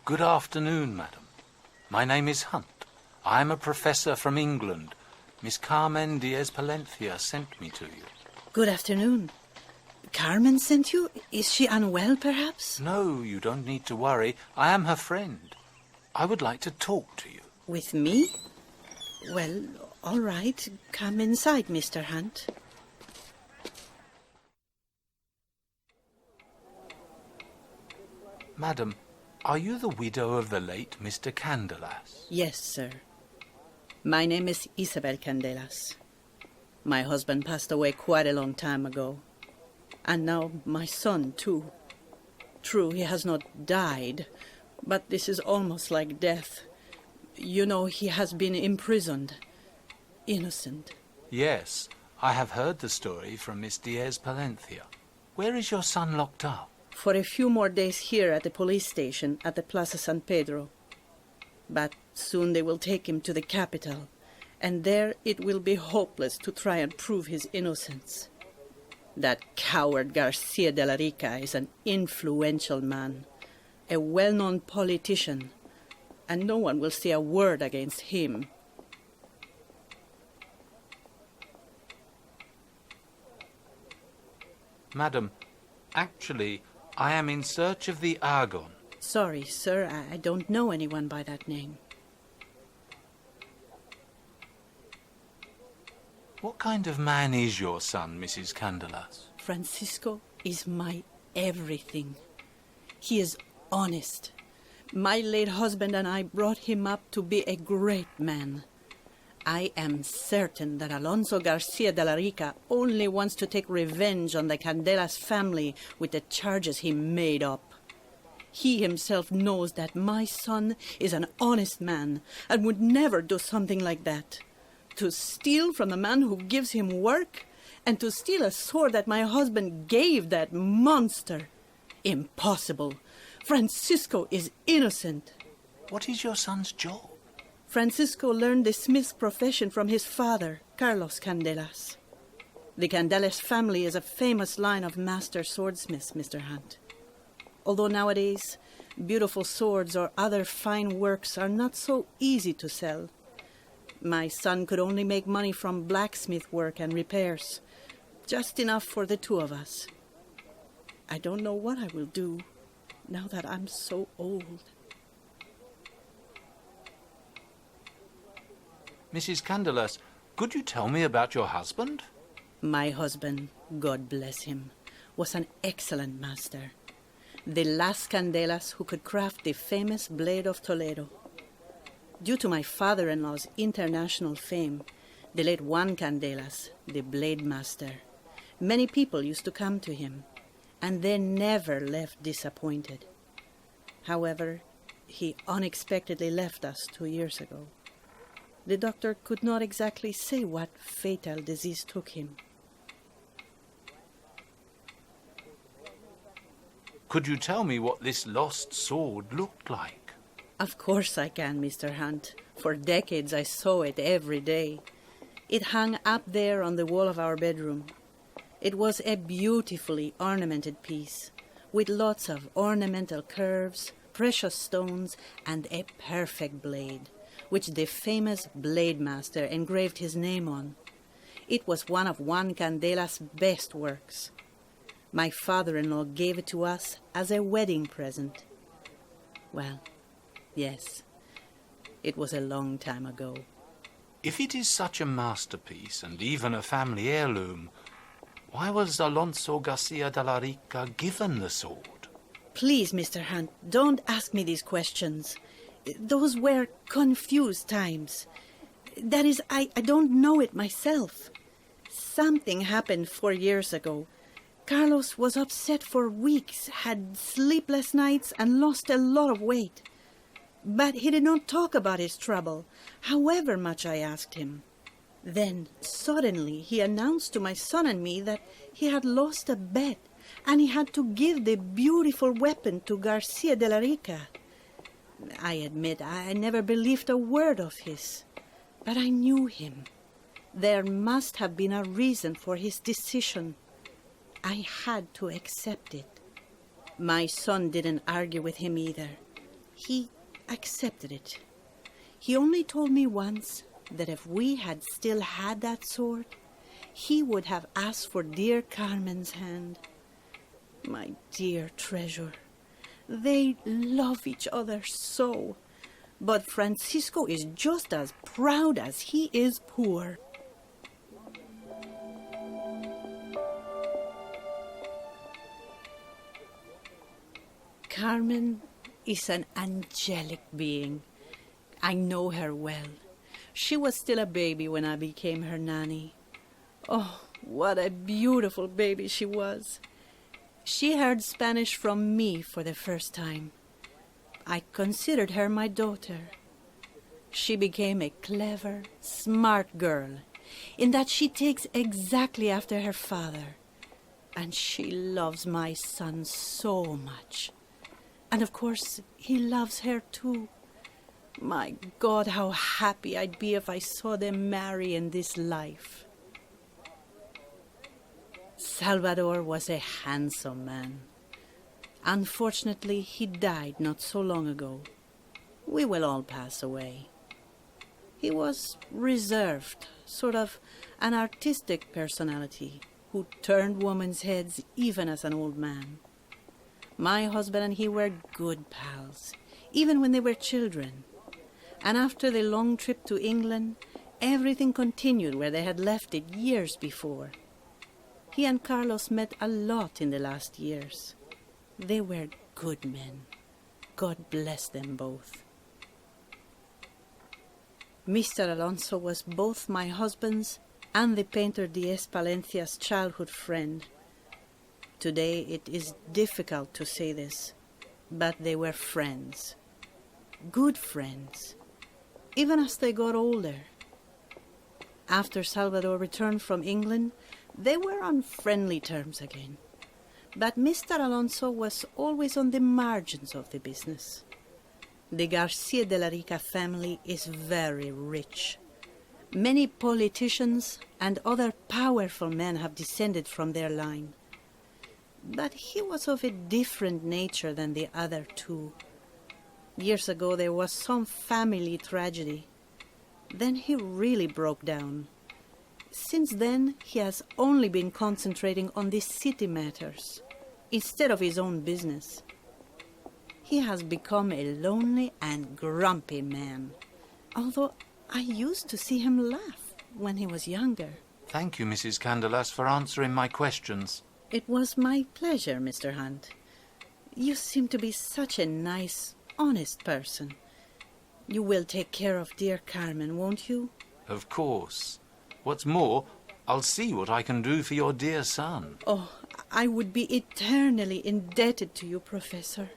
Good afternoon, madam. My name is Hunt. I am a professor from England. Miss Carmen Diaz-Palencia sent me to you. Good afternoon. Carmen sent you? Is she unwell, perhaps? No, you don't need to worry. I am her friend. I would like to talk to you. With me? Well, all right. Come inside, Mr. Hunt. Madam, are you the widow of the late Mr. Candelas? Yes, sir. My name is Isabel Candelas. My husband passed away quite a long time ago. And now my son, too. True, he has not died, but this is almost like death. You know, he has been imprisoned. Innocent. Yes, I have heard the story from Miss Diaz-Palencia. Where is your son locked up? For a few more days here at the police station at the Plaza San Pedro. But soon they will take him to the capital, and there it will be hopeless to try and prove his innocence. That coward Garcia de la Rica is an influential man, a well-known politician, and no one will say a word against him. Madam, actually, I am in search of the Agon. Sorry, sir, I don't know anyone by that name. What kind of man is your son, Mrs. Candelas? Francisco is my everything. He is honest. My late husband and I brought him up to be a great man. I am certain that Alonso Garcia de la Rica only wants to take revenge on the Candelas family with the charges he made up. He himself knows that my son is an honest man and would never do something like that. To steal from the man who gives him work, and to steal a sword that my husband gave that monster. Impossible. Francisco is innocent. What is your son's job? Francisco learned the smith's profession from his father, Carlos Candelas. The Candelas family is a famous line of master swordsmiths, Mr. Hunt. Although nowadays, beautiful swords or other fine works are not so easy to sell. My son could only make money from blacksmith work and repairs, just enough for the two of us. I don't know what I will do now that I'm so old. Mrs. Candelas, could you tell me about your husband? My husband, God bless him, was an excellent master. The last Candelas who could craft the famous blade of Toledo. Due to my father-in-law's international fame, the late Juan Candelas, the blade master, many people used to come to him, and they never left disappointed. However, he unexpectedly left us 2 years ago. The doctor could not exactly say what fatal disease took him. Could you tell me what this lost sword looked like? Of course I can, Mr. Hunt. For decades I saw it every day. It hung up there on the wall of our bedroom. It was a beautifully ornamented piece, with lots of ornamental curves, precious stones, and a perfect blade, which the famous blade master engraved his name on. It was one of Juan Candelas' best works. My father-in-law gave it to us as a wedding present. Well, yes, it was a long time ago. If it is such a masterpiece and even a family heirloom, why was Alonso Garcia de la Rica given the sword? Please, Mr. Hunt, don't ask me these questions. Those were confused times. That is, I don't know it myself. Something happened 4 years ago. Carlos was upset for weeks, had sleepless nights, and lost a lot of weight. But he did not talk about his trouble, however much I asked him. Then, suddenly, he announced to my son and me that he had lost a bet, and he had to give the beautiful weapon to Garcia de la Rica. I admit I never believed a word of his, but I knew him. There must have been a reason for his decision. I had to accept it. My son didn't argue with him either. He accepted it. He only told me once that if we had still had that sword, he would have asked for dear Carmen's hand. My dear treasure, they love each other so. But Francisco is just as proud as he is poor. Carmen is an angelic being. I know her well. She was still a baby when I became her nanny. Oh, what a beautiful baby she was. She heard Spanish from me for the first time. I considered her my daughter. She became a clever, smart girl, in that she takes exactly after her father. And she loves my son so much. And of course, he loves her too. My God, how happy I'd be if I saw them marry in this life. Salvador was a handsome man. Unfortunately, he died not so long ago. We will all pass away. He was reserved, sort of an artistic personality who turned women's heads even as an old man. My husband and he were good pals, even when they were children. And after the long trip to England, everything continued where they had left it years before. He and Carlos met a lot in the last years. They were good men. God bless them both. Mr. Alonso was both my husband's and the painter Diez Palencia's childhood friend. Today it is difficult to say this, but they were friends. Good friends, even as they got older. After Salvador returned from England, they were on friendly terms again. But Mr. Alonso was always on the margins of the business. The Garcia de la Rica family is very rich. Many politicians and other powerful men have descended from their line. But he was of a different nature than the other two. Years ago there was some family tragedy. Then he really broke down. Since then, he has only been concentrating on the city matters, instead of his own business. He has become a lonely and grumpy man, although I used to see him laugh when he was younger. Thank you, Mrs. Candelas, for answering my questions. It was my pleasure, Mr. Hunt. You seem to be such a nice, honest person. You will take care of dear Carmen, won't you? Of course. What's more, I'll see what I can do for your dear son. Oh, I would be eternally indebted to you, Professor.